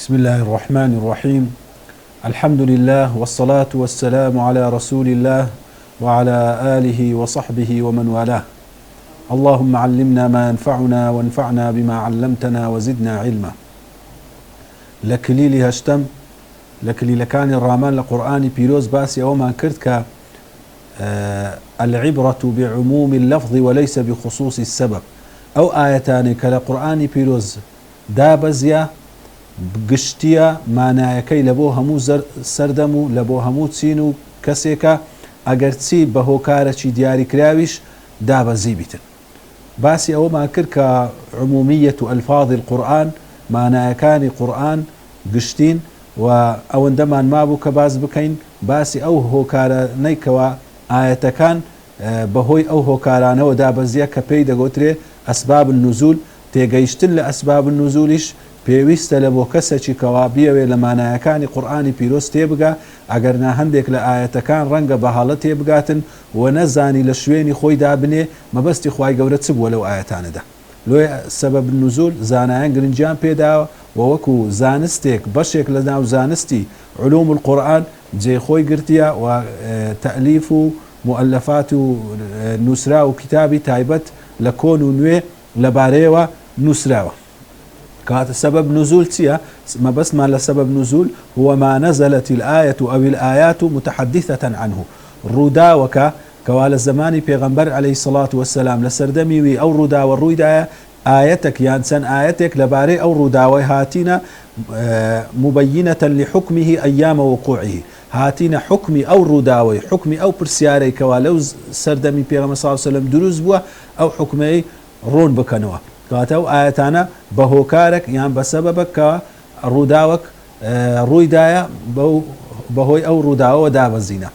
بسم الله الرحمن الرحيم. الحمد لله والصلاة والسلام على رسول الله وعلى آله وصحبه ومن والاه. اللهم علمنا ما ينفعنا وانفعنا بما علمتنا وزدنا علما. لكليلي هشتم لكليل كان الرامان لقرآن بيروز باسي أو ما كرتك العبرة بعموم اللفظ وليس بخصوص السبب. أو آيتان كالقرآن بيروز دابزيا گشتیە مانایەکەی لە بۆ هەموو سەردەم و لە بۆ هەموو چین و کەسێکە ئەگەر چی بە هۆکارەکی دیاریکراویش دابەزی بیتن. باسی ئەوەمان کرد کە عمومیەت و ئەلفاظ القورئان مانایەکانی قورئان گشتین و ئەوەندەمان مابوو کە باز بکەین باسی ئەو هۆکارانەی کەوا ئاەتەکان بەهۆی ئەو هۆکارانەوە دابەزیە کە پێی دەگوترێ ئەسباب النزول. تێگەیشتن لە ئەسباب النزولیش پێویستە لە بۆ کەسێکی کەوا بیەوێ لە مانایەکانی قورئانی پیرۆز تێبگا ئەگەر نا هەندێک لە ئاەتەکان ڕەنگە بەهاڵە تێبگاتن و نەزانی لە شوێنی خۆی دابنێ مەبەستی خوای گەورە چ بووە لەو ئاەتانەدا. لۆی سەبەب النزول زانایان گرنجیان پێداوە و وەکو زانستێک بەشێک لە ناو زانستی علوم القورئان جێخۆی گرتیە و تەئلیف و مؤلفات و نووسرا و کتابی تایبەت لە کۆن و نوێ لەبارەیەوە نووسراوە. كانت سبب نزول تيا ما بس ما لسبب نزول هو ما نزلت الآية أو الآيات متحدثة عنه. الرودا وكا كوال الزمان پیغمبر عليه الصلاة والسلام لسردمي أو رودا والرودا آيتك يانسن آيتك لباري أو رودا وهاتينا مبينة لحكمه أيام وقوعه. هاتينا حكمي أو روداوي حكمي أو برسياري كوالو سردمي پیغمبر صلى الله عليه وسلم دروز بوا أو حكمي رون بكنوا. كاتو آياتانا بهوكارك يعني بسببك كروداوك رويدايا بهوي أو روداو وداب الزينة.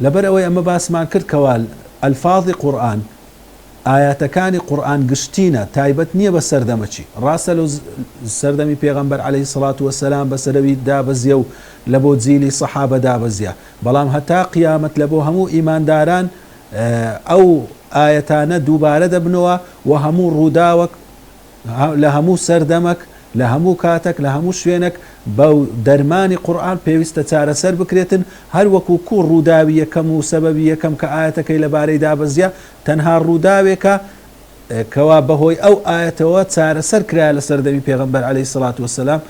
لبرأوي أما باسمان كرد كوال الفاظ قرآن آياتكاني قرآن قشتينا تايبتنية بسردمتشي راسلو سردمي پیغمبر عليه الصلاة والسلام بسروي دابزيو لبو تزيلي صحابة دابزيا بلام هتا قيامة لبو همو إيمان داران أو آياتانا دوبارە دەبنەوە و هەموو ڕووداوەک لە هەموو سەردەمەک لە هەموو کاتێک لە هەموو شوێنێک بەو دەرمانی قورئان پێویستە چارەسەر بکرێتن هەر وەکو کوو ڕووداوی یەکەم و سەبەبی یەکەم کە ئاەتەکەی لەبارەی دابەزیە تەنها ڕووداوێکە کەوا بەهۆی ئەو ئاەتەوە چارەسەر کرایە لە سەردەمی پێغەمبەر عەلەیهی سەڵات وەسەلام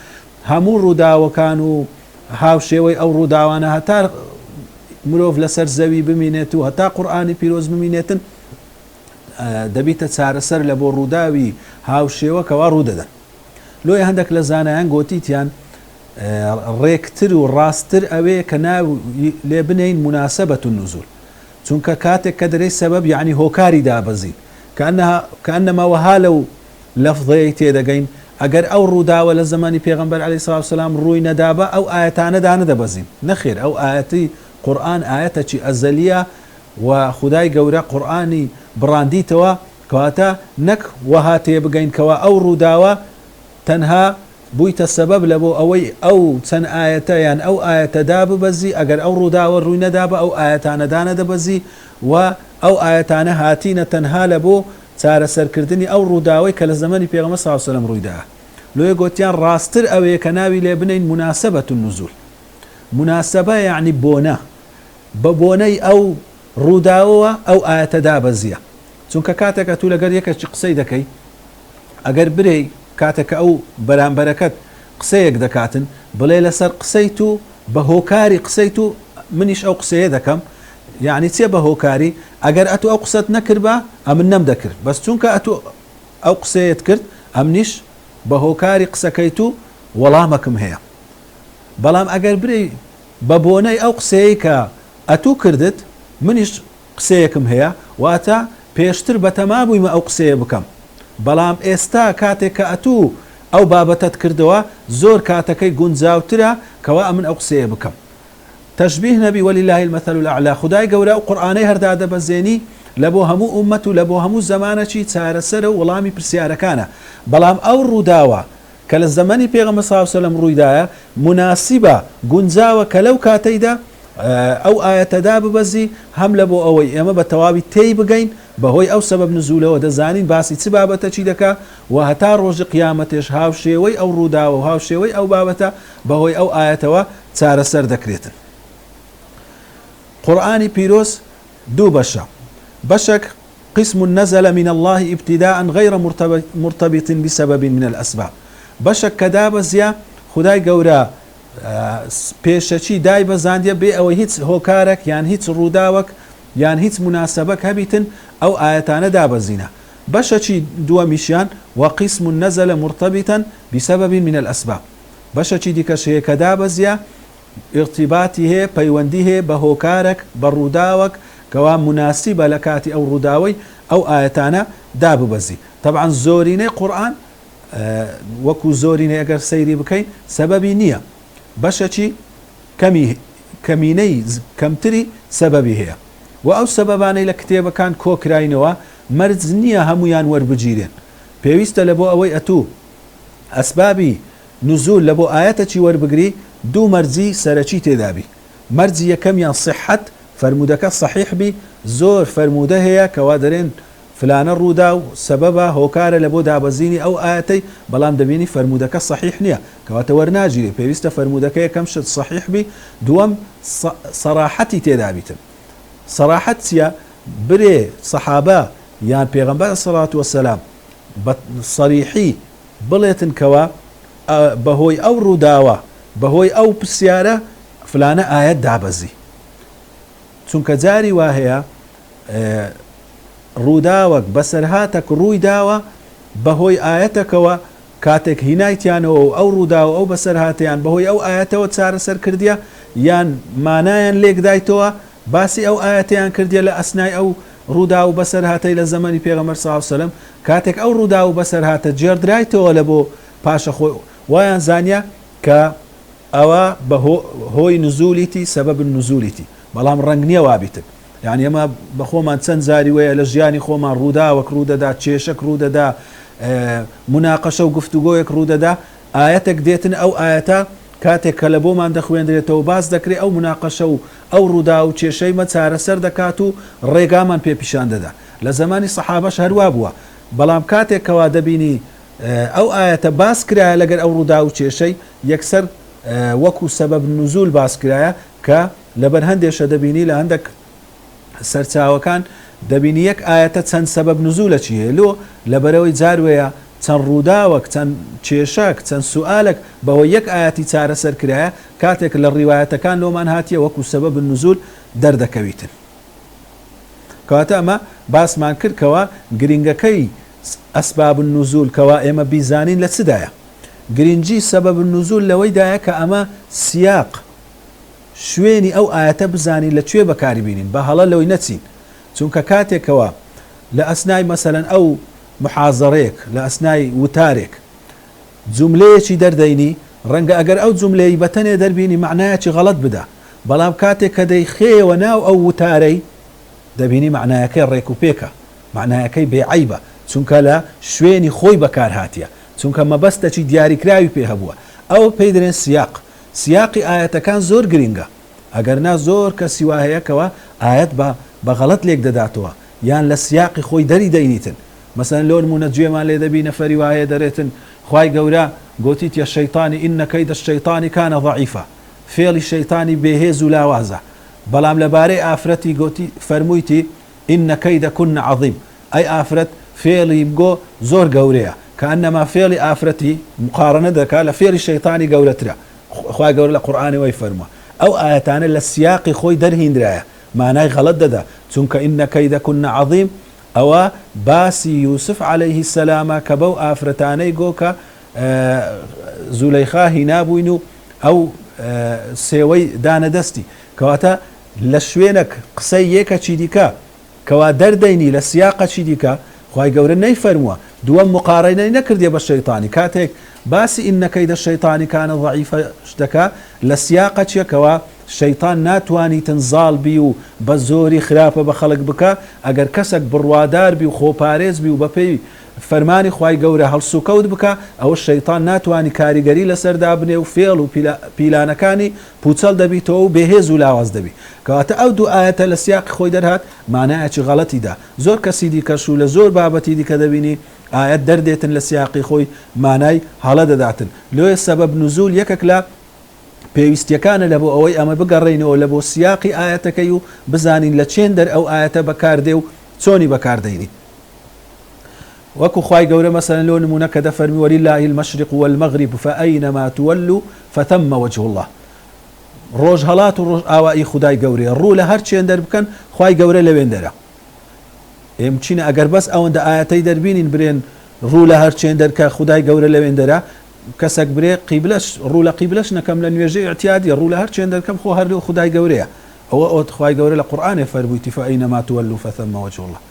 هەموو ڕووداوەکان و هاوشێوەی ئەو ڕووداوانە هەتا مرۆڤ لەسەر زەوی بمینێت و هەتا قورئانی پیرۆز بمینێتن دەبیتە چارەسەر لە بۆ ڕووداوی هاوشێوە کەوا ڕوودەدەن. لۆی هەندێک لە زانایان گۆتیتیان ڕێکتر و ڕاستتر ئەوەیە کە ناو لێ بنین مناسبەت النزول چونکە کاتێک کە دەرەی سەبەب یعنی هۆکاری دابەزین کەئەنەما وەها لەو لەفظەیەی تێدەگەین ئەگەر ئەو ڕووداوە لە زمانی پێغەمبەر عەلەیهی سەڵات وسەلام ڕووی نەدابە ئەو ئاەتانەدا نەدەبەزین. نەخێر ئەو ئاەتی قورئان ئاەتەکی ئەزەلیە و خدای گەورە قورئانی بڕاندیتەوە کەواتە نەک وەها تێبگەین کەوا ئەو ڕووداوە تەنها بوویتە سەبەب لە بۆ ئەوەی ئەو چەند ئاەتە یان ئەو ئاەتەدا ببەزی ئەگەر ئەو ڕووداوە ڕووی نەدابە ئەو ئاەتانەدا نەدەبەزی و ئەو ئاەتانە هاتینە تەنها لە بۆ چارەسەرکردنی ئەو ڕووداوەی کە لە زەمانی پێغەمبەر صلی الله علیه وسلم ڕوویدا. لۆیە گوتیان ڕاستتر ئەوەیە کە ناوی لێ بنین مناسبەت النزول. مناسبە یعنی بۆنە بە بۆنەی ئەو ڕووداوەوە ئەو ئاەتە دابەزیە چونکە کاتێکە تو لەگەر یەکێکی قسەی دەکەی ئەگەر برێی کاتێکە ئەو بەرامبەرەکەت قسەیەک دەکاتن بڵێ لەسەر قسەی تو بە هۆکاری قسەی تو منیش ئەو قسەیە دەکەم یعنی چێ بە هۆکاری ئەگەر ئەتو ئەو قسەت نەکرد بە ئەمن نەمدەکرد بەس چونکە ئەتو ئەو قسەیەت کرد ئەمنیش بە هۆکاری قسەکەی تو وەڵامەکەم هەیە. بەڵام ئەگەر برێی بە بۆنەی ئەو قسەیە کە ئەتو کردت منیش قسەیەکم هەیە واتە پێشتر بەتەما بوویمە ئەو قسەیە بکەم بەڵام ئێستا کاتێک کە ئەتوو ئەو بابەتت کردەوە زۆر کاتەکەی گونجاوترە کەوا ئەمن ئەو قسەیە بکەم. تەشبیه نەبی وەلیلله المەثەل الأعلا. خدای گەورە ئەو قورئانەی هەردا دەبەزێنی لە بۆ هەموو ئوممەت و لە بۆ هەموو زەمانەکی چارەسەرە و وەڵامی پرسیارەکانە بەڵام ئەو ڕووداوە کە لە زەمانی پێغەمبەر صلی الله علیه وسلم ڕوویدایە مناسبە گونجاوە کە لەو کاتەیدا ئەو ئاەتەدا ببەزی هەم لە بۆ ئەوەی ئێمە بە تەواوی تێی بگەین بەهۆی ئەو سەبەب نزولەوە دەزانین باسی چ بابەتە چی دەکا و هەتا ڕۆژی قیامەتێش هاوشێوەی ئەو ڕووداوە و هاوشێوەی ئەو بابەتە بەهۆی ئەو ئاەتەوە چارەسەر دەکرێتن. قورئانی پیرۆز دوو بەشە. بەشێک قسم نزل من الله ابتداء غير مرتبط بسبب من الأسباب. بەشێک کە دابەزیە خدای گەورە پێشەچی دای بەزاندیە بێ ئەوەی هیچ هۆکارێک یان هیچ ڕووداوەک یان هیچ مناسبەک هەبیتن ئەو ئاەتانە دابەزینە. بەشەکی دووەمیشیان وقسم نزل مرتبطا بسبب من الأسباب. بەشەکی دیکەشەیە کە دابەزیە ارتباطی هەیە پەیوەندی هەیە بە هۆکارێک بە ڕووداوەک کەوا مناسبە لە کاتی ئەو ڕووداوەی ئەو ئاەتانە داببەزی. طبعا زۆرینەی قورئان وەکو زۆرینەی ئەگەر سەیری بکەین سەبەبی نییە، بەشەکی کەمینەی کەمتری سەبەبی هەیە و ئەو سەبەبانەی لە کتێبەکان کۆکراینەوە مەرج نییە هەمویان وەربگیرێن. پێویستە لە بۆ ئەوەی ئەتوو ئەسبابی نزول لە بۆ ئاەتەکی وەربگری دوو مەرجی سەرەکی تێدابی. مەرجی یەکەمیان صحەت فرمودەکە صحیح بی، زۆر فرمودە هەیە کەوا دەرێن فلانە ڕوودا و سەبەبە هۆکارە لە بۆ دابەزینی ئەو ئاەتەی، بەڵام دەبینی فرمودەکە صحیح نییە کەواتە وەرناگیرێ. پێویستە فرمودەکە یەکەم شت صحیح بی، دووەم سەراحەتی تێدابیتن. سەراحەت چییە؟ برێ سەحابە یان پێغەمبەر سەڵات وەسەلام بە سەریحی بڵێتن کەوا بەهۆی ئەو ڕووداوە بەهۆی ئەو پرسیارە فلانە ئاەت دابەزی. چونکە جاری وا هەیە ڕووداوەک بەسەرهاتێک ڕووی داوە بەهۆی ئاەتەکەوە کاتێک هینایتیانەوە و ئەو ڕوودا و ئەو بەسەرهاتیان بەهۆی ئەو ئاەتەوە چارەسەر کردیە یان مانایان لێکدایتەوە باسی ئەو ئاەتیان کردیە لە ئەسنای ئەو ڕوودا و بەسەرهاتەی لە زەمەنی پێغەمبەر صلی الله علیه وسلم. کاتێک ئەو ڕوودا و بەسەرهاتە جێردرایتەوە لە بۆ پاشە خۆی وایان زانیە کە ئەوە بە هۆی نزولیتی سەبەب نزولیتی، بەڵام ڕەنگ نییە وابیتن. یعنی ئەمە بە خۆمان چەند زاری وەیە لە ژیانی خۆمان ڕووداوەک ڕوودەدا، کێشەک ڕوودەدا، مناقەشە و گفتوگۆیەک ڕوودەدا، ئاەتێک دێتن ئەو ئاەتە کاتێک کە لە بۆمان دەخوێندرێتەوە باز دەکرێت ئەو مناقەشە و ئەو ڕوودا و کێشەی مە چارەسەر دەکات و ڕێگامان پێ پیشان دەدا. لە زمانی سەحابەش هەروە بووە، بەڵام کاتێکەوە دەبینی ئەو ئاەتە باس کرایە لەگەر ئەو ڕوودا و کێشەی یەکسەر وەکو سەبەب نزول باس کرایە کە لەبەر هەندێشە دەبینی لە هەندێک سەرچاوەکان دەبینی یەک ئاەتە چەند سەبەب نزولەکی هەیە لۆ لەبەرەوەی جاروەیە چەند ڕووداوەک چەند کێشەک چەند سوالێک بەوە یەک ئاەتی چارەسەر کرایە کاتێک لە ڕیوایەتەکان لۆمان هاتیە وەکو سەبەب نزول دەردەکەویتن. کەواتە ئەمە باسمان کردکەوە گرنگەکەی ئەسباب النزول کەوا ئێمە بیزانین لە چدایە. گرنگی سەبەب النزول لەوەیدایە کە ئەمە سیاق شوێنی ئەو ئاەتە بزانین لەکوێ بەکاری بینین، بە هەڵە لەوەی نەچین. چونکە کاتێکەوە لە ئەسنای مەسەلەن ئەو محازەڕەیەک لە ئەسنای وتارێک جوملەیەکی دەردەینی ڕەنگە ئەگەر ئەو جوملەی بەتەنێ دەربینی معنایەکی غەڵەت بدە، بەڵام کاتێک کە دەیخێەوە ناو ئەو وتارەی دەبینی معنایەکەی ڕێک و پێکە، معنایەکەی بێعیبە، چونکە لە شوێنی خۆی بەکار هاتیە، چونکە مەبەستەکی دیاریکراوی پێ هەبووە. ئەو پێی دەرێن سیاق. سیاقی ئاەتەکان زۆر گرنگە، ئەگەر نا زۆر کەسی وا هەیەکەوە ئاەت بە غەڵەت لێک دەداتەوە یان لە سیاقی خۆی دەری دەینیتن. مەسەلەن لۆ نمونە گوێمان لێ دەبی نەفەری وایە دەرێتن خوای گەورە گوتیت یە شەیطانی ئینە کەیدە الشەیطانی کانە ضەعیفە، فێڵی شەیطانی بێهێز و لاوازە، بەڵام لەبارەی ئافرەتی گوتی فەرموویتی ئینە کەیدەکن عەظیم، ئەی ئافرەت فێڵی بگۆ زۆر گەورەیە، کەئەنەما فێڵی ئافرەتی مقارنە دەکات لە فێڵی شەیطانی گەورەترە. خوای گەورە لە قورئانەوەی فەرمووە ئەو ئاەتانە لە سیاقی خۆی دەرهێنرایە، مانای غەڵەت دەدا، چونکە ئینە کەیدەکن عەظیم ئەوە باسی یوسف عەلەیه السەلامە کە بەو ئافرەتانەی گۆکە زولەیخا هینابووین و ئەو سێوەی دانەدەستی. کەواتە لە شوێنێک قسەی یەکەکی دیکە کەوا دەردەینی لە سیاقەکی دیکە خوای گەورە نەیفەرمووە، دووەم مقارنەی نەکردێ بە شەیطانی. کاتێک باسی ئینە کەیدە الشەیطانی کانە ضەعیفە دەکا لە سیاقەکێکەوە شەیتان ناتوانی تنزاڵ بی و بە زۆری خراپە بە خەڵک بکە ئەگەر کەسێک بڕوادار بی و خۆپارێز بی و بەپێی فەرمانی خوای گەورە هەڵسوکەوت بکە ئەوە شەیتان ناتوانی کاریگەری لەسەردا بنێ و فێڵ و پیلانەکانی پوچەڵ دەبیتەوە و بێهێز و لاواز دەبی کەواتە ئەو دوو ئاەتە لە سیاقی خۆی دەرهات مانایەکی غەڵەتیدا زۆر کەسی دیکەش و لە زۆر بابەتی دیکە دەبینی ئاەت دەردێتن لە سیاقی خۆی مانای هەڵە دەداتن لۆیە سەبەب نزول یەکێک لە پێویستیەکانە لە بۆ ئەوەی ئەمە بگەڕێنەوە لە بۆ سیاقی ئاەتەکەی و بزانین لە چێن دەر ئەو ئاەتە بەکاردێ و چۆنی بەکاردەینی وەکو خوای گەورە مەسەلەن لۆ نمونە کە دەفەرمی وەلله المەشرق والمەغرب فأينما تولوا فثم وجه الله ڕۆژ هەڵات و ڕۆژ ئاوایی خودای گەورەیە ڕوو لە هەر چێن دەربکەن خوای گەورە لەوێن دەرە ئێم چینە ئەگەر بەس ئەوەندە ئاەتەی دەربینین برێن ڕوو لە هەر چێن دەرکە خودای گەورە لەوێن دەرە کەسێک برێ قیبلەش ڕوو لە قیبلەش نەکەم لە نوێژەی اعتیادی ڕوو لە هەر چێن دەرکەم خۆ هەر لەو خودای گەورەیە ئەوە ئەو خوای گەورە لە قورئانێ فەرموویتی فأينما تولوا فثم وجه الله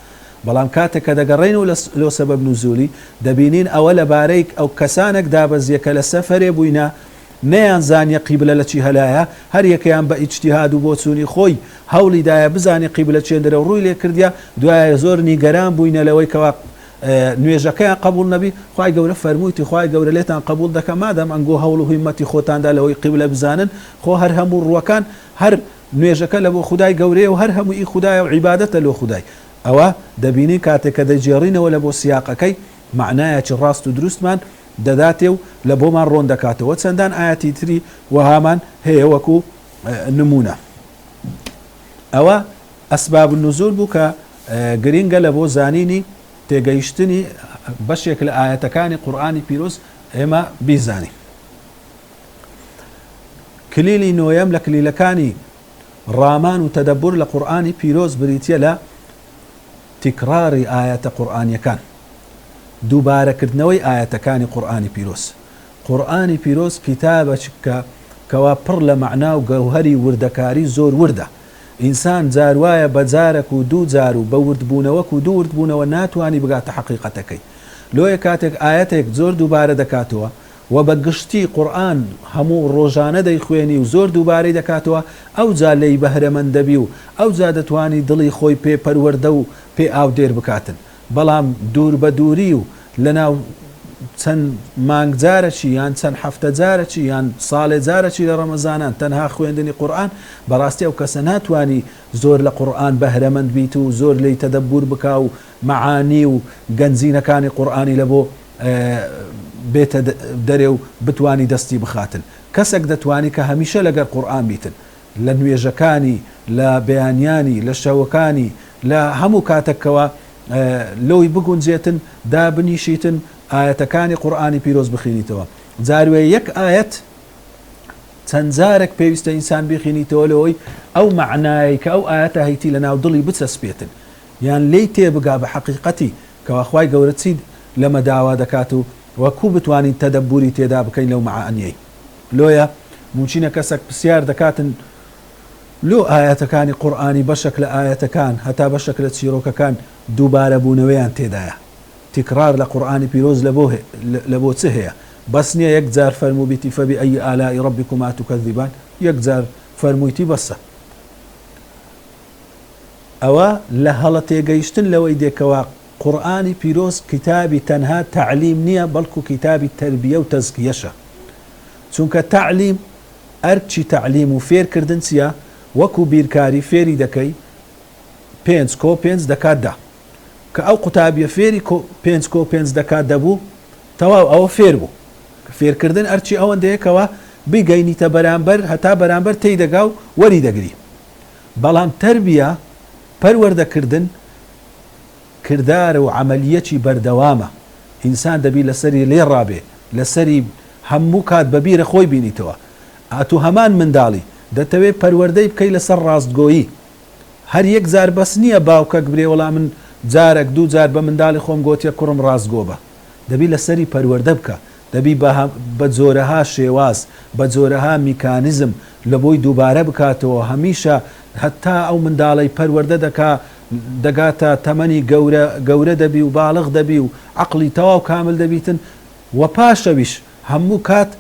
بەڵام کاتێک کە دەگەڕێن و لۆ سەبەب نزولی دەبینین ئەوە لەبارەی ئەو کەسانێک دابەزیە کە لە سەفەرێ بووینە نەیان زانیە قیبلە لە چی هەلایە هەر یەکەیان بە ئیجتیهاد و بۆ چوونی خۆی هەوڵیدایە بزانێ قیبلە چێن دەرە و ڕووی لێ کردیا دوایە زۆر نیگەران بووینە لەوەی کەوا نوێژەکەیان قبول نەبی خوای گەورە فەرموویتی خوای گەورە لێتان قبول دەکەم مادام ئەنگۆ هەوڵ و هیمەتی خۆتاندا لەوەی قیبلە بزانن خۆ هەر هەموو ڕوەکان هەر نوێژەکە لە بۆ خودای گەورەیە و هەر هەمووی خودایە و عیبادەتە لۆ خودای ئەوە دەبینی کاتێک کە دەجێڕینەوە لە بۆ سیاقەکەی معنایەکی ڕاست و دروستمان دەداتێ و لە بۆمان ڕۆن دەکاتەوە چەندان ئاەتی تری وەهامان هەیە وەکو نمونە ئەوە ئەسباب النزول بوو کە گرینگە لە بۆ زانینی تێگەیشتنی بەشێک لە ئاەتەکانی قورئانی پیرۆز ئێمە بیزانین کلیلی نۆیەم لە کلیلەکانی ڕامان و تەدەبور لە قورئانی پیرۆز بریتیە لە تیکراری ئاەتە قورئانیەکان دووبارەکردنەوەی ئاەتەکانی قورئانی پیرۆز قورئانی پیرۆز کتابێکە کەوا پڕ لە مەعنا و گەوهەری وردەکاری زۆر وردە ئینسان جاروایە بە جارێک و دوو جار و بە وردبوونەوەک و دوو وردبوونەوە ناتوانی بگاتە حەقیقەتەکەی لۆیە کاتێک ئاەتێک زۆر دووبارە دەکاتەوە و بە گشتی قورئان هەموو ڕۆژانە دەیخوێنی و زۆر دووبارەی دەکاتەوە ئەو جا لێی بەهرەمەند دەبی و ئەو جا دەتوانی دڵی خۆی پێ پەروەردە و پێ ئاودێر بکاتن بەڵام دوور بە دووری و لەناو چەند مانگ جارەکی یان چەند هەفتە جارەکی یان ساڵێ جارەکی لە ڕەمەزانان تەنها خوێندنی قورئان بەڕاستی ئەو کەسە ناتوانی زۆر لە قورئان بەهرەمەند بیت و زۆر لی تەدەبور بکا و معانی و گەنجینەکانی قورئانی لە بۆ بێتە دەرێ و بتوانی دەستی بخاتن کەسێک دەتوانی کە هەمیشە لەگەر قورئان بیتن لە نوێژەکانی لە بەیانیانی لە شەوەکانی لە هەموو کاتێکەوە لەوی بگونجێتن دابنیشیتن ئاەتەکانی قورئانی پیرۆز بخینیتەوە جاروێ یەک ئاەت چەند جارێک پێویستە ئینسان بخینیتەوە لەوەی ئەو معنایی کە ئەو ئاەتە هەیتی لە ناو دڵی بچەسپێتن یان لی تێبگا بە حەقیقەتی کەوا خوای گەورە چی لەمە داوا دەکات و وەکو بتوانین تەدەبوری تێدا بکەین لەو معانیەی لۆیە موچینە کەسێک پرسیار دەکاتن لۆ ئاەتەکانی قورئانی بەشێک لە ئاەتەکان هەتا بەشێک لە چیرۆکەکان دووبارە بوونەوەیان تێدایە تکرار لە قورئانی پیرۆز لە بۆ چ هەیە بەس نییە یەک جار فەرمووبیتی فەبئەیی ئالائی ڕەبیکوما تکەذیبان یەک جار فەرموویتی بەسە ئەوە لە هەڵە تێگەیشتن لەوەی دێکەوە قورئانی پیرۆز کتابی تەنها تعلیم نییە بەڵکو کتابی تەربیە و تەزکیەشە چونکە تعلیم ئەرچی تعلیم و فێرکردن چییە وەکو بیرکاری فێری دەکەی 5 کۆ 5 دەکات دا کە ئەو قوتابیە فێری 5 کۆ 5 دەکات دەبوو تەواو ئەوە فێر بوو فێرکردن ئەرچی ئەوەندەیەکەوە بیگەینیتە بەرامبەر هەتا بەرامبەر تێی دەگا و وەری دەگری بەڵام تەربیە پەروەردەکردن کردارە و عملیەتی بەردەوامە ئینسان دەبی لەسەری لێ ڕابێ لەسەری هەموو کات بەبیرە خۆی بینیتەوە ئاتو هەمان منداڵی دەتەوێت پەروەردەی بکەی لەسەر ڕاستگۆیی هەر یەک جار بەس نییە باوکەک برێ وەڵام من جارێک دوو جار بە منداڵی خۆم گوتیە کوڕم ڕاستگۆ بە دەبی لەسەری پەروەردە بکە دەبی بە جۆرەها شێواز بە جۆرەها میکانیزم لە بۆی دووبارە بکاتەوە هەمیشە هەتا ئەو منداڵی پەروەردە دەگاتە تەمەنی گەورە دەبی و باڵغ دەبی و عەقڵی تەواو کامل دەبیتن و پاشەویش هەموو کات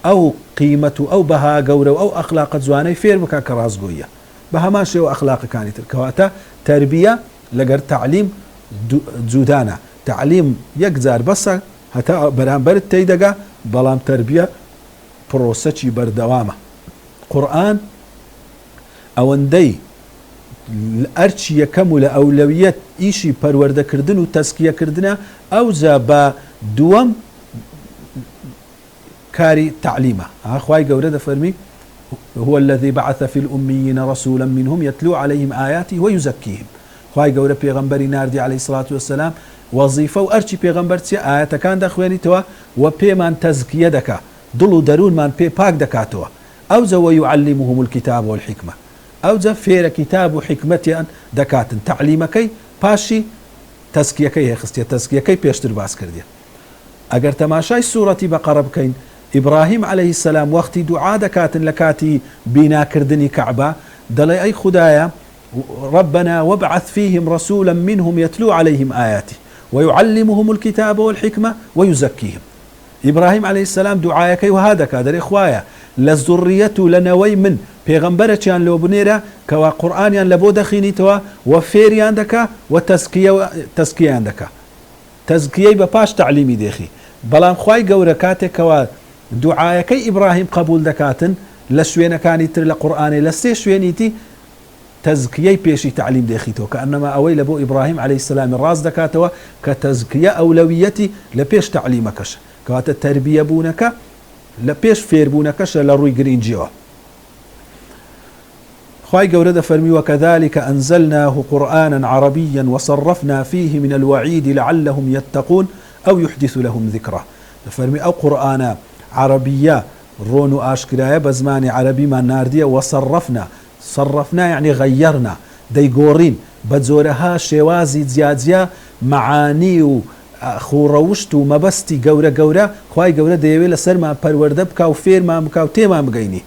ئەو قیمەت و ئەو بەها گەورە و ئەو ئەخلاقە جوانەی فێر بکە کە ڕازگۆیە بە هەمان شێوە ئەخلاقەکانی تر کەواتە تەربیە لەگەر تعلیم جودانە تعلیم یەکجار بەسە هەتا بەرامبەرت تێیدەگا بەڵام تەربیە پرۆسەکی بەردەوامە قورئان ئەوەندەی ئەرچی یەکەم و لە ئەولەویەت ئیشی پەروەردەکردن و تەزکیەکردنە ئەوجا بە دووەم كاري تعليمه أخوي جورده فرمي هو الذي بعث في الأميين رسولا منهم يتلو عليهم آياته ويزكيهم أخوي جورده بيغمبري ناردي عليه الصلاة والسلام وظيفة وأرشي بيغمبر تي آيات كان دخواني توا وبي من تزكية دكا ضلوا درون من بي باك دكاتوا أوزا ويعلمهم الكتاب والحكمة أوزا فير كتاب وحكمة دكات تعليمكي باشي تزكيكي هي خستية تزكيكي بيشتر باس كردية أجر تماشاي سورة بقرة بكين إبراهيم عليه السلام وقت دعاء دكات لكاتي بنا كردني كعبة دلي أي خدايا ربنا وابعث فيهم رسولا منهم يتلو عليهم آياته ويعلمهم الكتاب والحكمة ويزكيهم إبراهيم عليه السلام دعاءك وهذا كادر إخوايا للذرية لنوي من پیغمبرچیان لو بنیرا کوا قرآنیان لبو دخینی توا و فیریان دکا و تزکیهان دکا تزکیه بپاش تعلیمی دیخی بلام خواهی گورکاته کوا دعایکی ابراهیم قبول دکاتن لشوینکانی تر لقرآنی لستی شوینیتی تزكية بيشي تعليم ديخيتو كأنما أوي لبو إبراهيم عليه السلام الراس دكاتوا كتزكية أولويتي لبيش تعليمكش كوات التربية بونك لبيش فير بونكش لروي جرين جيوا خواي قورد فرمي وكذلك أنزلناه قرآنا عربيا وصرفنا فيه من الوعيد لعلهم يتقون أو يحدث لهم ذكرى فرمي أو قرآن عربية رونو آشكرايا بزمان عربي ما ناردية وصرفنا يعني غيرنا ديقورين بزورها شوازي زيادزيا معاني و خوروشت و مبستي قورة قورة خواهي قورة ديوي لسر ما پرورده بكا و فير ما بكا و تيما مقيني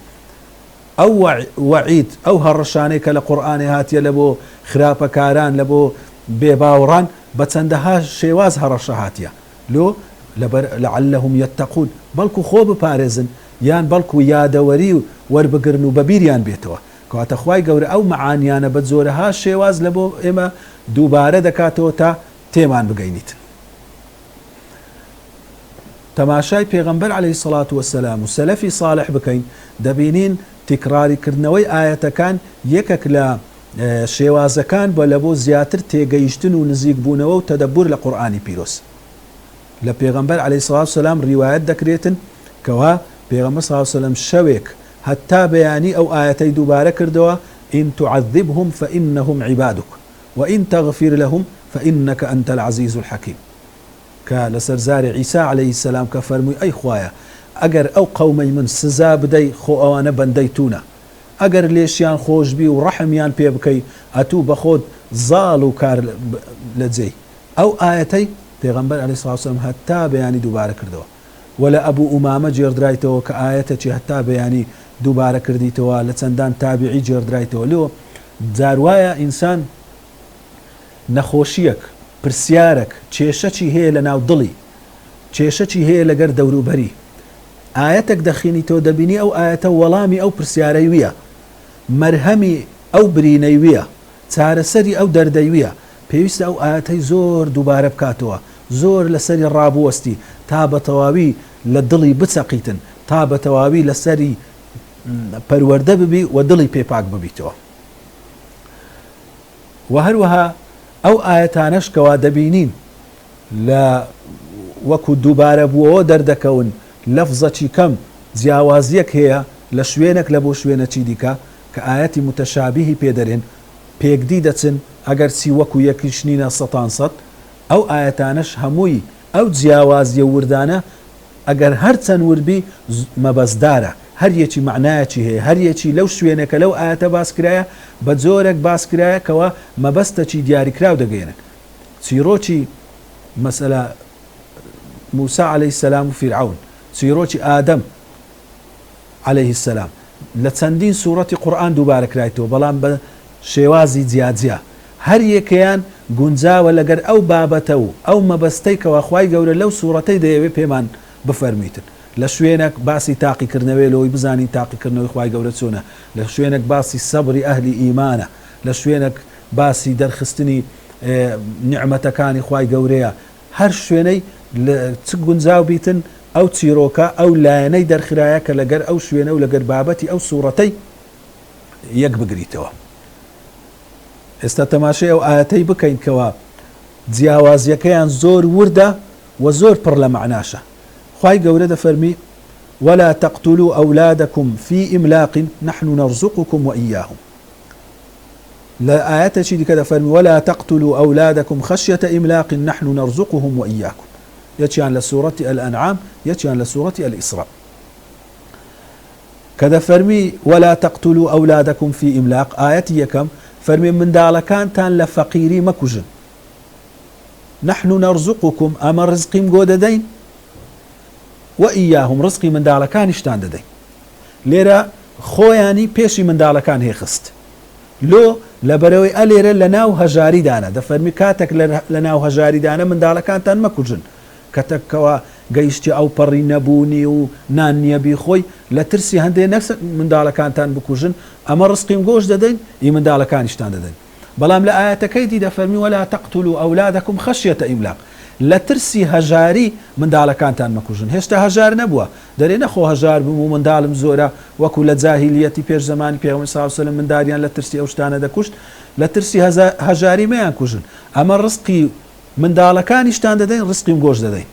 او وعيد او هرشانيك لقرآن هاتيا لبو خرابة كاران لبو بيباوران بتندها شواز هرش هاتيا لو لعلهم يتقون بلكو خوب بارزن يان بلكو يادوري وربقرن و ببيريان بيتوا كوات اخواي قوري او معانيانا بتزورها شواز لبو اما دوباره دكاتو تا تيمان بقينيت تماشاي پیغمبر عليه الصلاة والسلام وسلفي صالح بكين دبينين تكراري كرنوي آية كان يكك لا شواز كان بلبو زياتر تيغيشتن ونزيق بونو وتدبر لقرآن بيروس لبيغمبر عليه الصلاة والسلام روايات دكريتن كوا بيغمبر صلى الله عليه وسلم شويك حتى بياني او آياتي دوباره كردوا إن تعذبهم فإنهم عبادك وإن تغفر لهم فإنك أنت العزيز الحكيم كالسرزار عيسى عليه السلام كفرمي أي خوايا أجر أو قومي من سزا بدي خو أوانا بنديتونا أجر ليشيان خوش بي ورحميان بيبكي أتو بخود زالو كار لدزي أو آياتي پیغمبر عليه الصلاة والسلام حتى بياني دوباره كردوا ولا أبو أمامة جيردرايتو كآياتي حتى بياني دوباره كرديتوا لتسندان تابعي جيردرايتو لو زاروايا إنسان نخوشيك پرسیارك چێشەچی هەیە لە ناو دڵی چێشەچی هەیە لەگەر دەوروبەری ئاەتێک دەخینی تۆ دەبینی ئەو ئاەتە وەڵامی ئەو پرسیارەی ویە مەرهەمی ئەو برینەی ویە چارەسەری ئەو دەردەی ویە پێویستە ئەو ئاەتەی زۆر دووبارە بکاتەوە زۆر لەسەری ڕابوەستی تا بە تەواوی لە دڵی بچەقیتن تا بە تەواوی لەسەری پەروەردە ببی و دڵی پێپاک ببیتەوە و هەروەها او آياتانش كوا دبينين لا وكو دوباره بو دردكون لفظة كم زياوازيك هي لشوينك لبو شوينة ديكا كآيات متشابه بيدرين بيجديدتن اگر سي وكو يكشنين سطان سط او آياتانش هموي او زياوازي وردانه اگر هرچن وربي مبزداره هر یەکی معنایەکی هەیە هەر یەکی لەو شوێنەکە لەو ئاەتە باسکرایە بە جۆرێک باسکرایە کەەوە مەبەستەکی دیاریکراو دەگەێنن چیرۆکی مەسەلا موسى عليه السلام و فرعون چیرۆکی ئادەم عليه السلام لە چەندین سوورەتی قورئان دووبارە کرایتەوە بەڵام بە شێوازی جیاجیا هەر یەکەیان گونجاوە لەگەر ئەو بابەتە و ئەو مەبەستەی کەوا خوای گەورە لەو سوورەتەی دەیەوێت پێمان بفەرمیتن لە شوێنێک باسی تاقیکردنەوەی لەوەی بزانی تاقیکردنەوەی خوای گەورە چۆنە، لە شوێنێک باسی سەبری ئەهلی ئیمانە، لە شوێنێک باسی دەرخستنی نیعمەتەکانی خوای گەورەیە. هەر شوێنەی چ گونجاو بیتن ئەو چیرۆکە ئەو لایەنەی دەرخرایە کە لەگەر ئەو شوێنە و لەگەر بابەتی ئەو سوورەتەی یەک بگریتەوە. ئێستا تەماشای ئەو ئاەتەی بکەین کەوە جیاوازیەکەیان زۆر وردە و زۆر پڕ لە معناشە. خوای گەورە دەفەرمی ولا تقتلوا أولادكم في إملاق نحن نرزقكم وإياهم. لا آيات شيء كذا فرمي ولا تقتلوا أولادكم خشية إملاق نحن نرزقهم وإياكم. يتيان لسورة الأنعام يتيان لسورة الإسراء. كذا فرمي ولا تقتلوا أولادكم في إملاق آياتي كم فرمي من دالكان تان لفقيري مكوجن نحن نرزقكم أما رزقهم قوددين وإياهم رزقي من دالكان اشتان ددين ليرا خوياني بيشي من دالكان هي خست لو لبروي أليرا لناو هجاري دانا دفرمي كاتك لناو هجاري دانا من دالكان تان مكوجن كتكوا گەیشتی ئەو پەڕی نەبوونی و نانیە بیخۆی لە ترسی هەندێک نەکس منداڵەکانتان بکوژن ئەمە ڕزقیم گۆش دەدەین ئی منداڵەکانیشتان دەدەین. بەڵام لە ئاەتەکەی دی دەفەرمی ولا تقتلوا أولادكم خشية إملاق لە ترسی هەژاری منداڵەکانتان مەکوژن. هێشتا هەژار نەبووە دەرێ نەخۆ هەژار بم و منداڵم زۆرە وەکو لە جاهیلیەتی پێش زمانی پێغەمبەر صلی الله علیه و سلم منداڵیان لە ترسی ئەو شتانە دەکوشت لە ترسی هەژاری مەیان کوژن. ئەمە ڕزقی منداڵەکانیشتان دەدەین ڕزقیم گۆش دەدەین.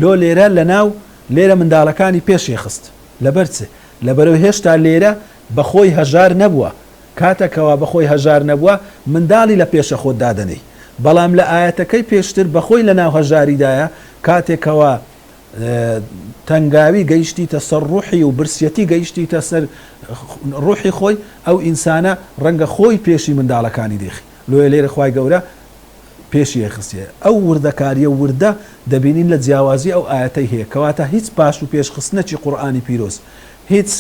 لۆ لێرە لەناو لێرە منداڵەکانی پێشی خست لەبەرچێ لەبەرەوە هێشتا لێرە بەخۆی هەژار نەبووە کاتێکەوە بەخۆی هەژار نەبووە منداڵی لە پێشە خۆت دادەنەی. بەڵام لە ئاەتەکەی پێشتر بەخۆی لەناو هەژاریدایە کاتێکەوە تەنگاوی گەیشتیتە سەر ڕوحی و برسیەتی گەیشتیتە سەر ڕوحی خۆی ئەو ئینسانە ڕەنگە خۆی پێشی منداڵەکانی دێخی. لۆیە لێرە خوای گەورە پێشی خستێ ئەو وردەکاریە وردە دەبینین لە جیاوازی ئەو ئاەتەی هەیە کەواتە هیچ پاش و پێشخستنەکی قورئانی پیرۆز هیچ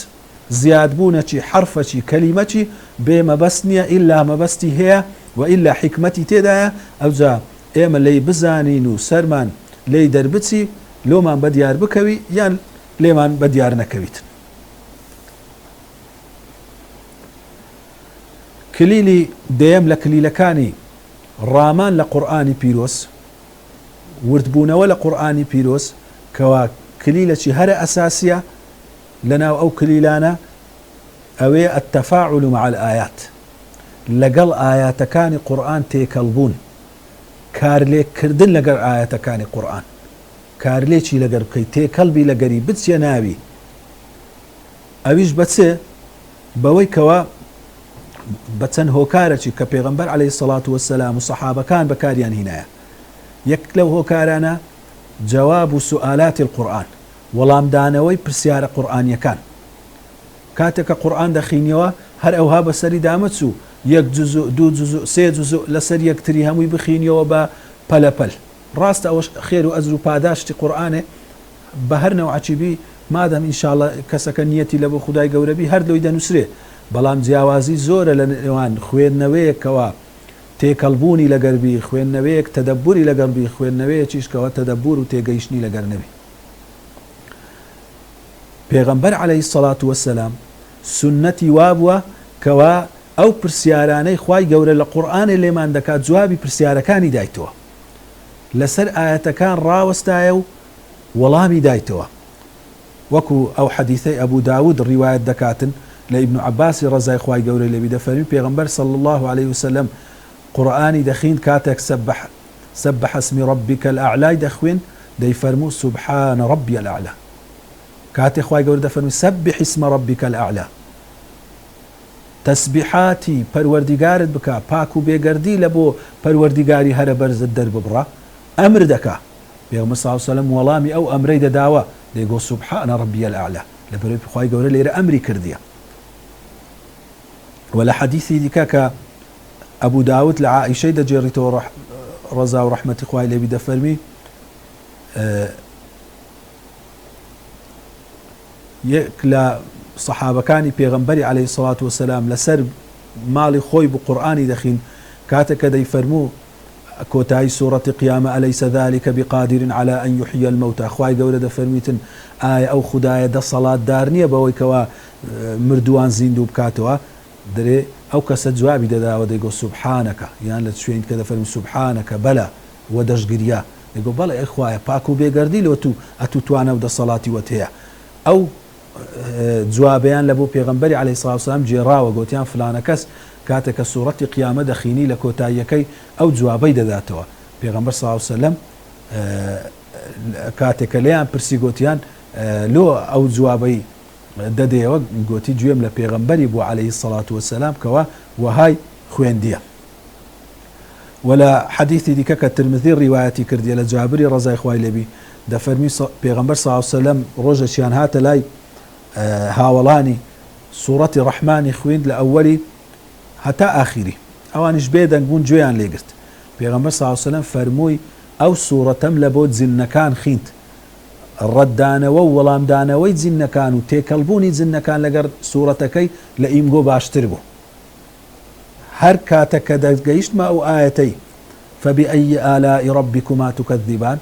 زیادبوونەکی حرفەکی کەلیمەکی بێمەبەست نییە ئیلا مەبەستی هەیە و ئیلا حیکمەتی تێدایە ئەوجا ئێمە لی بزانین و سەرمان لی دەربچی لۆمان بەدیار بکەوی یان لێمان بەدیار نەکەویت. کلیلی دەیەم لە کلیلەکانی ڕامان لە قورئانی پیرۆز وردبوونەوە لە قورئانی پیرۆز کەوا کلیلەکی هەرە ئەساسیە لەناو ئەو کلیلانە ئەوەیە التەفاعل مع الآيات لەگەڵ ئاياتەکانی قورئان تێکەڵبوون کارلێککردن لەگەڵ ئاياتەکانی قورئان کارلێکی لەگەر بکەیت تێکەڵبی لەگەری بچیە ناوی ئەویش بەچێ بەوەی کەوا بەچەند هۆکارێکی کە پێغەمبەر عەلەیهی سەڵات وەسەلام و سەحابەکان بەکاریان هینایە. یەک لەو هۆکارانە جواب و سوئالاتی القورئان وەڵامدانەوەی پرسیارە قورئانیەکان. کاتێک کە قورئان دەخینیەوە هەر ئەوها بەسەری دامەچوو یەک جزء دوو جزء سێ جزء لەسەر یەکتری هەمووی بخینیەوە بە پەلەپەل. ڕاستە ئەوەش خێر و ئەجر و پاداشتی قورئانێ بە هەر نەوعەچیبی مادەم ئینشاءڵڵا کەسەکە نیەتی لە بۆ خودای گەورەبی هەر لۆی دەنووسرێ. بەڵام جیاوازی زۆرە لە نێوان خوێندنەوەیەکەوە تێکەڵبوونی لەگەربی خوێندنەوەیەک تەدەبوری لەگەربی خوێندنەوەیەکیشکەوە تەدەبور و تێگەیشتنی لەگەر نەبی. پێغەمبەر عەلەیهی سەڵات وەسەلام سونەتی وابووە کەوا ئەو پرسیارانەی خوای گەورە لە قورئانێ لێمان دەکات جوابی پرسیارەکانی دایتەوە لەسەر ئاەتەکان ڕاوەستایە و وەڵامی دایتەوە. وەکو ئەو حەدیثەی ئەبوو داود ڕیوایەت دەکاتن لابن عباس رضای خوای گەورەی لێبی دەفەرمی پێغەمبەر صلی الله عليه وسلم قورئانی دەخوێن کاتێک سبح اسم ربك الأعلى دەخوێن دەیفەرموو سبحان ربي الأعلى. کاتێک خوای گەورە دەفەرمی سبح اسم ربك الأعلى تسبیحاتی پەروەردیگارت بکە پاک و بێگەردی لە بۆ پەروەردیگاری هەرە بەرزت دەرببڕە ئەمر دەکا. پێغەمبەر صلی الله عليه وسلم وەڵامی ئەو ئەمرەی دەداوە دەیگۆ سبحان ربي الأعلى لەبەرەوەی خوای گەورە لێرە ئەمری کردیە. ولا حديثي ديكا أبو داود لعائشة دجيرته رضا ورحمة إخوائي لبي دفرمي يكلا صحابة كاني بيغنبري عليه الصلاة والسلام لسر مالي خوي بقرآني دخين كاتك دي فرمو كوتاي سورة قيامة أليس ذلك بقادر على أن يحيي الموتى خواي قولة دفرميتن آية أو خداية دا صلاة دارنية بويكوا مردوان زيندو بكاتوا دري أو كسد جوابي دا وديقو سبحانك يعني لتشوين كذا فرمي سبحانك بلا ودش قريا يقول بلا يا إخوايا باكو بيقردي لو أتو توانا ودا صلاة وتيا أو جوابيان لبو بيغنبري عليه الصلاة والسلام جيرا وقوتيان فلانا كس كاتك سورة قيامة دخيني لكوتايكي أو جوابي ذاتوا بيغنبر صلى الله عليه وسلم كاتك ليان برسي قوتيان لو أو جوابي دديوا قوتي جويم لبيغنبري بو عليه الصلاة والسلام كوا وهاي خويندية ولا حديثي دي كاكا الترمذي روايتي كردي لجابري رضا إخوائي لبي دا فرمي بيغنبر صلى الله عليه وسلم روجة شيان هات لاي هاولاني سورة رحمن خويند لأولي حتى آخري أوانش بيدا نقول جويان ليقرت بيغنبر صلى الله عليه وسلم فرموي أو سورة لبوت زنكان خينت الردان وولام دانا ويت زنكان وتيكلبوني زنكان لقر سورتكي لإيمقو باشتربو هر كاتك دقيشت ما أو آيتي فبأي آلاء ربكما تكذبان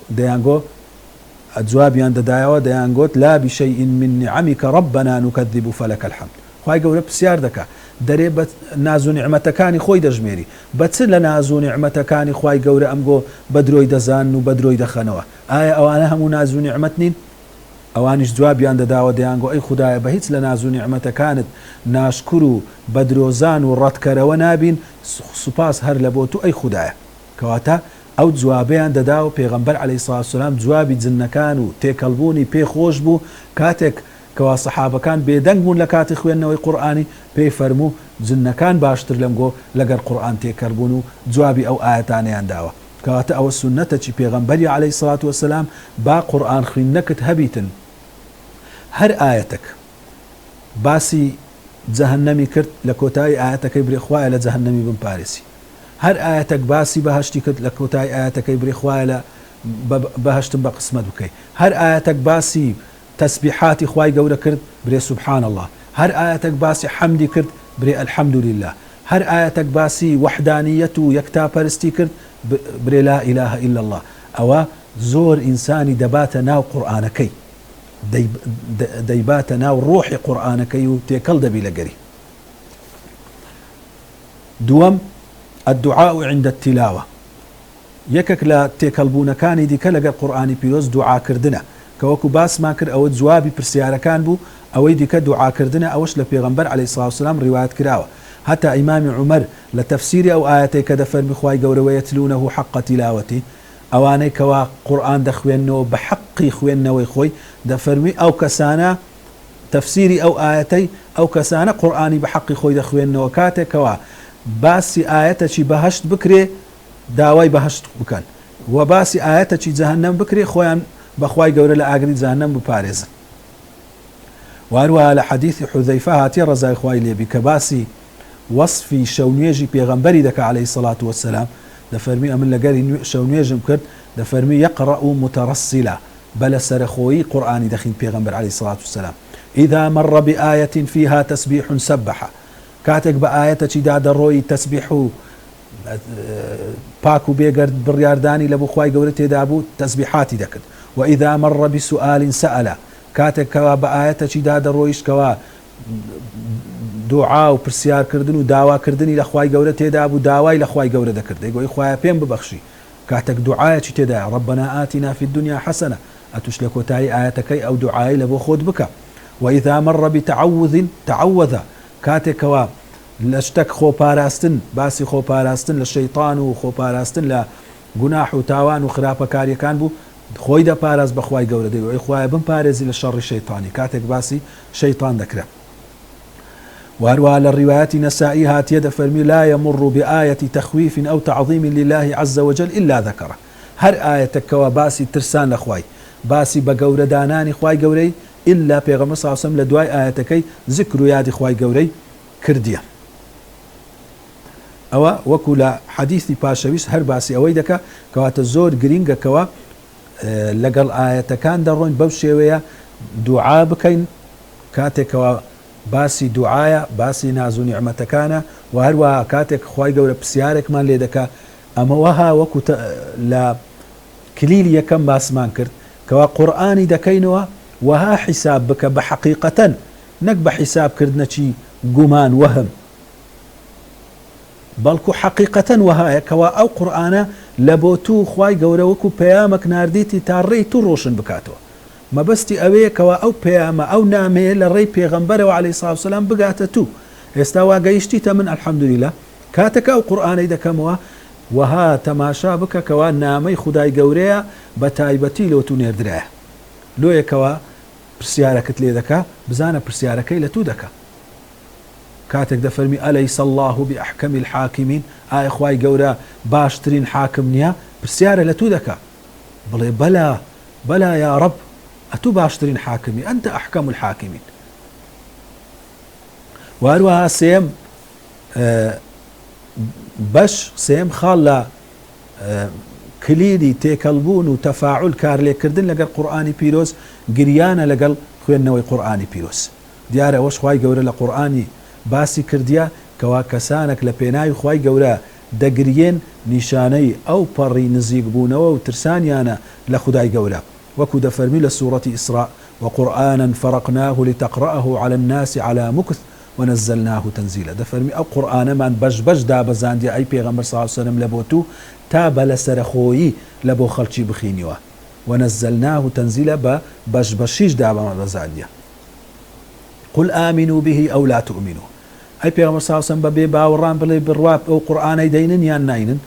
ديانقو الجواب يان دايوا ديانقوت لا بشيء من نعمك ربنا نكذب فلك الحمد خواهي قولة بسيار دكا دري نازو نعمتكاني خوي دجميري بتسل نازو نعمتكاني خواهي قولة أمقو بدروي دزان وبدروي دخنوا آية أوانا همو نازو نعمتنين أوانش جواب يان داوا ديانقو أي خدايا بهيت لنازو نعمتكانت ناشكرو بدروزان وراتكر ونابين سپاس هر لبوتو أي خدايا كواتا أو جوابيان دداو پیغمبر عليه الصلاة والسلام جوابي جنكانو تيكلبوني بي خوشبو كاتك كوا صحابة كان بيدنگون لكاتي خوينوي قرآني بي فرمو جنكان باشتر لمگو لگر قرآن تيكربونو جوابي أو آياتاني انداوا كواتا أو السنة چي پیغمبر عليه الصلاة والسلام با قرآن خوينكت هبيتن هر آياتك باسي جهنمي كرت لكوتاي آياتك يبري إخوائي لجهنمي بن باريسي هر آياتك باسي بهشتي كرت لكوتاي آياتك يبري إخوائي بهشتن بقسمت بكي هر آياتك باسي تسبيحات إخوائي قولة كرت بري سبحان الله هر آياتك باسي حمدي كرت بري الحمد لله هر آياتك باسي وحدانيته يكتا برستي كرت بري لا إله إلا الله أو زور إنساني دبات ناو قرآنكي ديبات ناو روحي قرآنكي وتيكل دبي لقري دوم الدعاء عند التلاوة يكك لا تيكلبون كان دي كلقى قرآني بيوز دعاء كردنا كوكو باس ماكر أو جوابي برسيارة كان بو أو ديك دعاء كردنا أوش لبيغمبر عليه الصلاة والسلام رواية كراوة حتى إمام عمر لتفسير أو آياتي كذا فرمي خواي قوري ويتلونه حق تلاوتي أواني كوا قرآن دخوينو بحقي خوينو ويخوي دفرمي أو كسانا تفسيري أو آياتي أو كسانا قرآني بحقي خوي دخوينو وكاتي كوا باسي آياتي بهشت بكري داوي بهشت بكان وباسي آياتي جهنم بكري خويا بخواي قوري لآقري جهنم بباريز واروا لحديث حذيفة هاتي رزا إخواي لي بكباسي وصفي شونيجي بيغمبري دك عليه الصلاة والسلام دفرمي أمن لقاري شونيجي مكرد دفرمي يقرأ مترسلا بل سرخوي قرآني دخين بيغمبر عليه الصلاة والسلام إذا مر بآية فيها تسبيح سبح كاتك بآية تشداد الروي تسبيح باكو بيقرد بريارداني لبو خواي قولتي دابو تسبيحاتي دكت وإذا مر بسؤال سأل كاتك كوا بآية تشداد الرويش كوا دعاء وبرسيار كردن ودعوة كردني لخواي قولة تيدا أبو دعواي لخواي قولة ذكرد يقول إخواي بين ببخشي كاتك دعاء تيدا ربنا آتنا في الدنيا حسنة أتشلك وتاي آياتكي أو دعاء لبو خود بك وإذا مر تعوذ كاتك كوا لشتك خو باراستن باسي خو باراستن للشيطان وخو باراستن لجناح وتاوان وخرافة كاري كان بو خوي دا باراز بخواي قولة يقول إخواي بن بارزي للشر الشيطاني كاتك باسي شيطان ذكره وأروى للروايات نسائي هاتي دفرمي لا يمر بآية تخويف أو تعظيم لله عز وجل إلا ذكره هر آية كوا باسي ترسان لخواي باسي بقورة داناني خواي قوري إلا بيغمر صلى الله عليه وسلم لدواي آياتكي ذكر يادي خواي قوري كردية أو وكلا حديثي باشويس هر باسي أويدك كوات الزور قرينغ كوا لقل آية كان دارون بوشيوية دعاء بكين كاتي كوا باسي دعايا باسي نازو نعمتكانا و هەروە کاتێک خوای گەورە پرسیارێکمان لێ دەکا ئەمەوەها وەکو لە کلیلی یەکەم باسمان کرد کەوا قورئانی دەکەینەوە وها حیساب بکە بە حەقیقەتەن نەک بە حیسابکردنەچی گومان وەهم بەڵکو حەقیقەتەن وهایە کەوا ئەو قورئانە لە بۆ تو خوای گەورە وەکو پەیامێک ناردیتی تا ڕێی تو ڕۆشن بکاتەوە مەبەستی ئەوەیە کەوا ئەو پەیامە ئەو نامەیە لە ڕێی پێغەمبەرەوە عەلەیهی سڵاتو وسەلام بگاتە تو ئێستا وا گەیشتیتە من ئەلحەمدولیللا کاتێک ئەو قورئانەی دەکەمەوە وها تەماشا بکە کەوا نامەی خودای گەورەیە بە تایبەتی لۆ تو نێردرایە لۆیەکەوە پرسیارەکەت لێ دەکا بزانە پرسیارەکەی لە تو دەکا کاتێک دەفەرمی ئەلەیسە الله بئەحکەمی الحاکمین ئایا خوای گەورە باشترین حاکم نییە پرسیارە لە تو دەکا بڵێ بەلا یا ڕەب ئەتو باشترین حاکمی ئەنتە ئەحکەم الحاکمین وهروەها سێم بەش سێم خاڵ لە کلیلی تێکەڵبوون و تەفاعول کارلێکردن لەگەڵ قورئانی پیرۆز گریانە لەگەڵ خوێندنەوەی قورئانی پیرۆز دیارە ئەوەش خوای گەورە لە قورئانی باسی کردیە کەوا کەسانێک لە پێناوی خوای گەورە دەگرێن نیشانەی ئەو پەڕی نزیک بوونەوە و ترسانیانە لە خودای گەورە وەکو دەفەرمی لە سوورەتی ئیسراء وقورئانا فرقناه لتقرأه على الناس على مكث ونزلناه تنزيلا دەفەرمی ئەو قورئانەمان بەش دابەزاندی ئەی پێغەمبەر صلی الله علیه وسلم لە بۆ تو تا بە لەسەرخۆیی لە بۆ خەڵکی بخینیوە ونزلناه تنزيلا بە بەشیش دابەزاندیە قل آمنوا به أو لا تؤمنوا أي پیغمبر صلى الله عليه وسلم ببي باوران بلي بالرواب أو قرآن دينن يان ناينن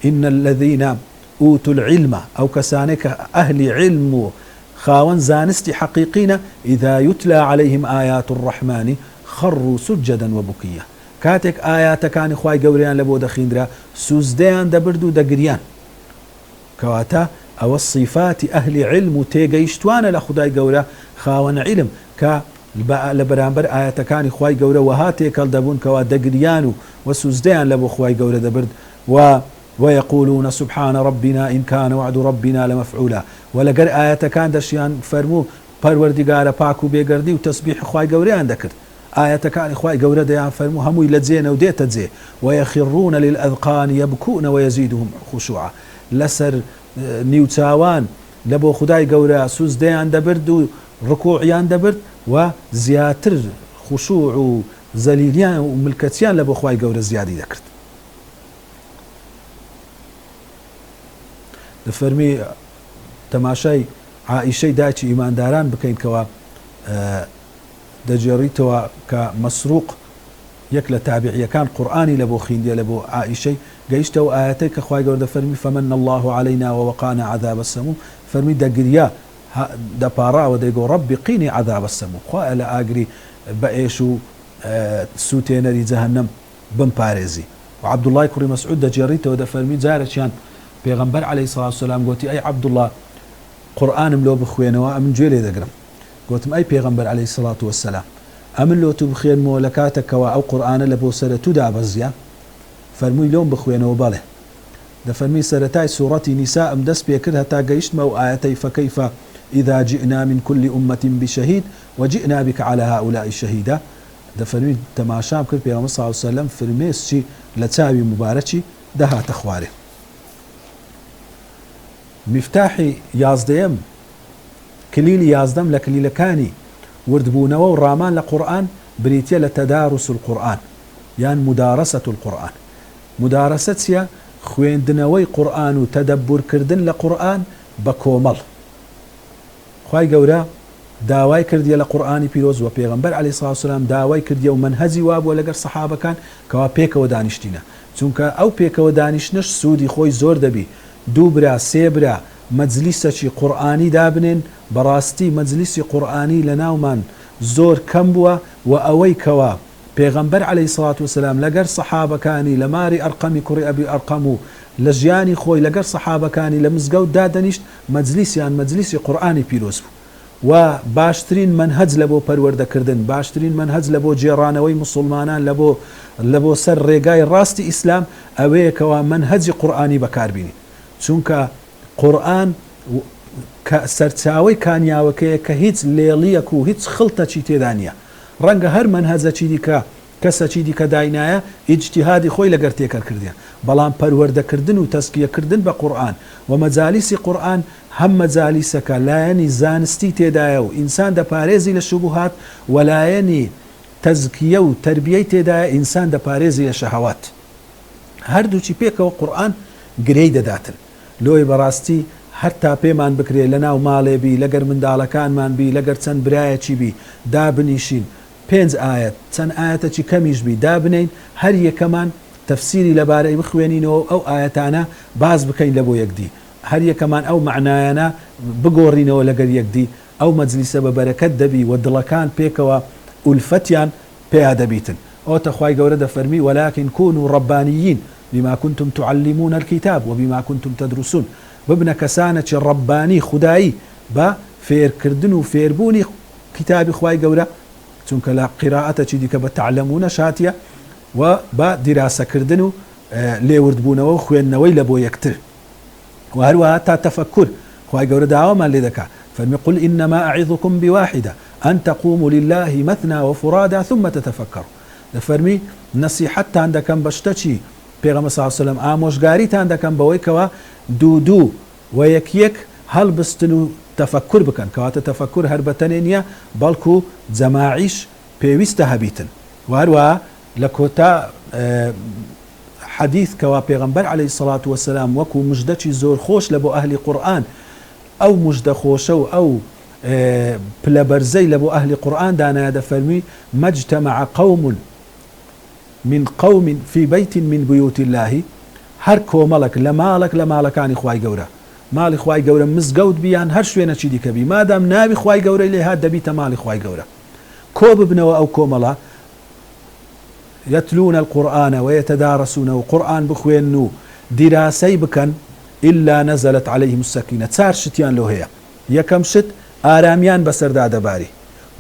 إن الذين أوتوا العلم أو كسانك أهل علم خاون زانستي حقيقين إذا يتلى عليهم آيات الرحمن خروا سجدا وبكيا كاتك آيات كان خواي قوريان لبو دخيندرا سوزديان دبردو دقريان كواتا أو الصفات أهل علم تيغيشتوان لخداي قورا خاون علم لە بەرامبەر ئاەتەکانی خوای گەورە وەها تێکەڵ دەبوون کەوا دەگریان و سوزدەیان لە بۆ خوای گەورە دەبرد ويقولون سبحان ربنا إن كان وعد ربنا لمفعولا ولەگەر ئاەتەکان دەشیان فەرموو پەروەردیگارە پاک و بێگەردی و تەسبیح خوای گەورەیان دەکرد ئاەتەکانی خوای گەورە دەیان فەرموو هەمووی لە جێنە و دێتە جێ ويخرون للأذقان يبكون ويزيدهم خشوعا لەسەر نیوچاوان لە بۆ خودای گەورە سوزدەیان دەبرد و ڕکوعیان دەبرد و زیاتر خشوع و زەلیلیان و ملکەتیان لە بۆ خوای گەورە زیادی دەکرد دەفەرمی تەماشای عائیشەی دایکی ئیمانداران بکەین کەوا دەجێڕیتەوە کە مەسروق یەک لە تابعیەکان قورئانی لە بۆ خوێندیە لە بۆ عائیشەی گەیشتەوە ئاەتەی کە خوای گەورە دەفەرمی فمن الله علينا ووقانا عذاب السموم فەرمی دەگریا دەپاڕاوە دەیگۆ ڕەبی قینی عذاب السموم خوایە لە ئاگری بە ئێش و سوتێنەری جەهەنەم بمپارێزی و عەبدوڵڵای کوڕی مەسعود دەجێڕیتەوە دەفەرمی جارێکیان پێغەمبەر عەلەیهی سڵاتو وسەلام گوتی ئەی عەبدوڵڵا قورئانم لۆ بخوێنەوە ئەمن گوێ لێ دەگرم گوتم ئەی پێغەمبەر عەلەیهی سڵاتو وسەلام ئەمن لۆ تو بخوێنمەوە لە کاتێکەوە ئەو قورئانە لە بۆ سەرە تو دابەزیە فەرمووی لۆم بخوێنەوە بەڵێ دەفەرمی سەرەتای سوورەتی نیسا ئەم دەست پێ کرد هەتا گەیشتمە و ئاەتەی فەکەیفە إذا جئنا من كل أمة بشهيد وجئنا بك على هؤلاء شهيدا دەفەرمی تەماشام کرد پێغەمبەر صلی الله علیه وسلم فرمێسکی لە چاوی مبارەکی دەهاتە خوارێ مفتاحی یازدەیەم کلیلی یازدەم لە کلیلەکانی وردبوونەوە و ڕامان لە قورئان بریتیە لە تەداروس القورئان یان مدارسة القورئان مدارسە چییە؟ خوێندنەوەی قورئان و تەدەبورکردن لە قورئان بە کۆمەڵ خوای گەورە داوای کردیە لە قورئانی پیرۆز و پێغەمبەر عەلەیهی سڵاتو وسەلام داوای کردیە و منهەجی وابووە لەگەر سەحابەکان کەوا پێکەوە دانیشتینە چونکە ئەو پێکەوە دانیشتنش سوودی خۆی زۆر دەبی دوو برا سێ برا مەجلیسەکی قورئانی دابنێن بەڕاستی مەجلیسی قورئانی لە ناومان زۆر کەم بووە و ئەوەی کەوا پێغەمبەر عەلەیهی سڵاتو وسەلام لەگەر سەحابەکانی لە ماری ئەرقەمی کوڕی ئەبی ئەرقەم و لە ژیانی خۆی لەگەر سەحابەکانی لە مزگەوت دادەنیشت مەجلیسیان مەجلیسی قورئانی پیرۆز بوو و باشترین منهج لە بۆ پەروەردەکردن باشترین منهج لە بۆ جێڕانەوەی مسلمانان لە بۆ سەر ڕێگای ڕاستی ئیسلام ئەوەیە کەوا منهجی قورئانی بەکاربینی چونکە قورئان سەرچاوەی کانیاوەکەیە کە هیچ لێڵیەک و هیچ خڵتەچی تێدا نییە ڕەنگە هەر منهەجەکی دیکە کەسەکی دیکە داینایە ئیجتیهادی خۆی لەگەر تێکەر کردیان بەڵام پەروەردەکردن و تەزکیەکردن بە قورئان و مەجالیسی قورئان هەم مەجالیسەکە لایەنی زانستی تێدایە و ئینسان دەپارێزی لە شوبهات و لایەنی تەزکیە و تربیەی تێدایە ئینسان دەپارێزی لە شەهەوات هەردووچی پێکەوە قورئان گرەی دەداتن لۆی بەڕاستی هەر تا پێمان بکرێ لە ناو ماڵێ بی لەگەر منداڵەکانمان بی لەگەر چەند برایەکی بی دابنیشین 5 ئاەت چەند ئاەتەکی کەمیش بی دابنین هەر یەکەمان تەفسیری لەبارەی بخوێنینەوە ئەو ئاەتانە باز بکەین لە بۆ یەکدی هەر یەکەمان ئەو معنایانە بگۆڕینەوە لەگەر یەکدی ئەو مەجلیسە بە بەرەکەت دەبی و دڵەکان پێکەوە ئولفەتیان پێیا دەبیتن ئەو تەخوای گەورە دەفەرمی ولكن كونوا ربانيين بما كنتم تعلمون الكتاب وبما كنتم تدرسون ببنە کەسانێکی ڕەبانی خودایی بە فێرکردن و فێربوونی کتابی خوای گەورە چونکە لە قیراءەتێکی دیکە بە تعلمونە شاتیە و بە دیراسەکردن و لێوردبوونەوە و خوێندنەوەی لە بۆ یەکتر و هەروەها تا تەفەکر خوای گەورە داوامان لێ دەکات فەرمی قل إنما أعظكم بواحدة أن تقوموا لله مثنى وفرادا ثم تتفكروا دەفەرمی نەسیحەتتان دەکەم بە شتەکی پێغەمبەر صلی الله علیه و سلم ئامۆژگاریتان دەکەم بەوەی کەوا دوو و یەک هەڵبستن و تەفەکر بکەن کەواتە تەفەکر هەر بەتەنێ نییە بەڵکو جەماعیش پێویستە هەبیتن و هەروەها لە کۆتا حەدیث کەوا پێغەمبەر عەلەیهی سەڵات وەسەلام وەکو مژدەی زۆر خۆش لە بۆ ئەهلی قورئان ئەو مژدە خۆشە و ئەو پلەبەرزەی لە بۆ ئەهلی قورئان دانایە دەفەرمی مەجتەمع قەوم من قوم في بيت من بيوت الله هەر کۆمەڵک لە ماڵەکانی خوای گەورە ماڵی خوای گەورە مزگەوت بیان هەر شوێنەکی دیکە بی مادام ناوی خوای گەورەی لێ هات دەبیتە ماڵی خوای گەورە کۆ ببنەوە ئەو کۆمەڵە يتلون القرآن ويتدارسون وقرآن بخوێن و دیراسەی بکەن إلا نزلت عليهم السكينة چار شتیان لۆ هەیە یەکەم شت ئارامیان بەسەردا دەباری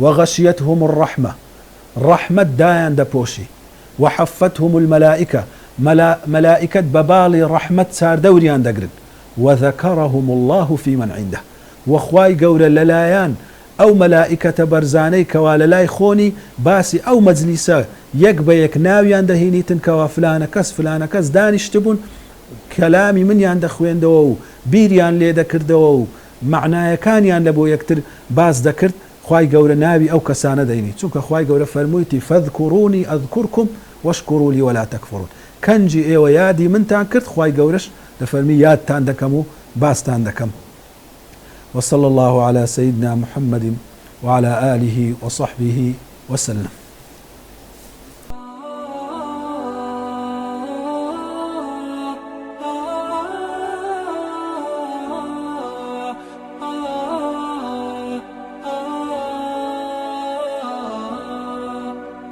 وغشيتهم الرحمة ڕەحمەت دایان دەپۆشی وحفتهم الملائكة ملائكة ببالي رحمة سار دوريان دقرن وذكرهم الله في من عنده وخواي قول للايان أو ملائكة برزاني كوا للاي خوني باسي أو مجلسة يك ناويان دهيني تنكوا فلان كس دانش تبون كلامي من يان دخوين دو بيريان لي دكر دو معناه كان يان لبو يكتر باز دكرت خواي قول ناوي أو كسانة ديني چونك خواي قول فرمويتي فاذكروني أذكركم واشكروا لي ولا تكفرون كنجي ايوه يادي من تانكرت خواي قولش دفرمي ياد تاندكمو باس تاندكم وصلى الله على سيدنا محمد وعلى آله وصحبه وسلم